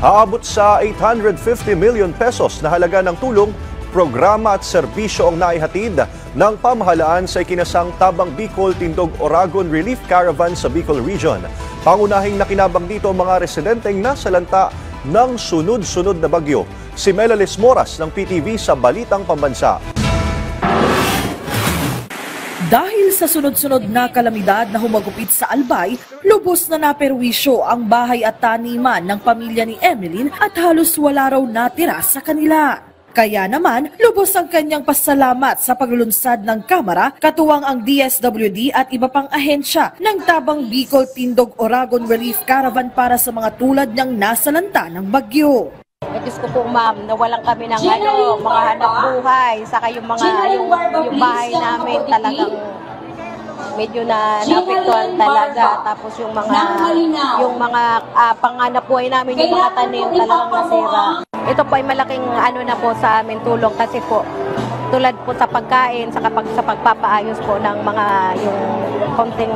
Aabot sa 850 million pesos na halaga ng tulong, programa at serbisyo ang naihatid ng pamahalaan sa ikinasang Tabang Bicol Tindog Oragon Relief Caravan sa Bicol Region. Pangunahing nakinabang dito ang mga residenteng nasalanta ng sunod-sunod na bagyo. Si Melalis Moras ng PTV sa Balitang Pambansa. Dahil sa sunod-sunod na kalamidad na humagupit sa Albay, lubos na naperwisyo ang bahay at taniman ng pamilya ni Emeline at halos wala raw natira sa kanila. Kaya naman, lubos ang kanyang pasalamat sa paglulunsad ng Kamara, katuwang ang DSWD at iba pang ahensya ng Tabang Bicol Tindog Oragon Relief Caravan para sa mga tulad niyang nasalanta ng bagyo. Diyos ko po ma'am, nawalan kami ng mga hanap buhay, saka yung bahay namin talagang medyo naapektuhan talaga. Tapos yung mga panganap buhay namin, yung mga tanim talagang nasira. Ito po ay malaking na po sa amin tulong kasi po tulad po sa pagkain, sa pagpapaayos po ng mga yung konting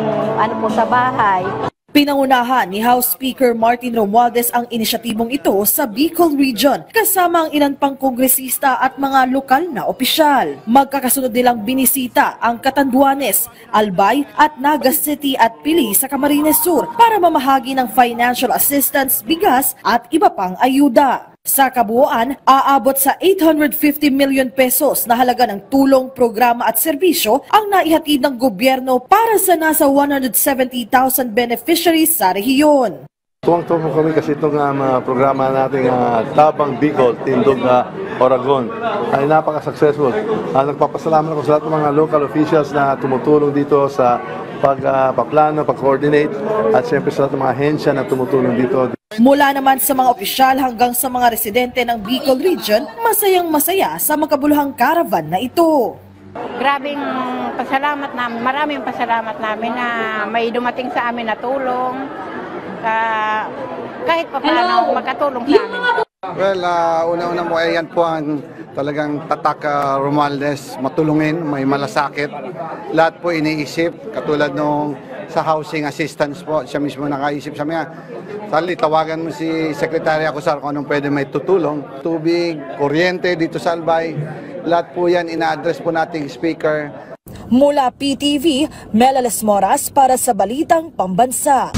po sa bahay. Pinangunahan ni House Speaker Martin Romualdez ang inisyatibong ito sa Bicol Region kasama ang ilan pang kongresista at mga lokal na opisyal. Magkakasunod nilang binisita ang Catanduanes, Albay at Naga City at Pili sa Camarines Sur para mamahagi ng financial assistance, bigas at iba pang ayuda. Sa kabuuan, aabot sa 850 million pesos na halaga ng tulong, programa at serbisyo ang naihatid ng gobyerno para sa nasa 170,000 beneficiaries sa rehiyon. Tuwang-tuwang kami kasi itong programa nating Tabang Bicol Tindog Oragon ay napaka-successful. Nagpapasalamat ako sa lahat ng mga local officials na tumutulong dito sa pagpaplano, pag-coordinate at siyempre sa lahat ng mga ahensya na tumutulong dito. Mula naman sa mga opisyal hanggang sa mga residente ng Bicol Region, masayang-masaya sa makabuluhang caravan na ito. Grabing pasalamat namin, maraming pasalamat namin na may dumating sa amin na tulong, kahit pa paano makatulong sa amin. Well, una-una po ay yan po ang talagang tatak Romualdez, matulungin, may malasakit. Lahat po iniisip, katulad nung sa housing assistance po, siya mismo nakaisip sa mga. Sali, tawagan mo si Secretary Acosar kung anong pwede may tutulong. Tubig, kuryente dito sa Albay, lahat po yan ina-address po nating speaker. Mula PTV, Melalis Moras para sa Balitang Pambansa.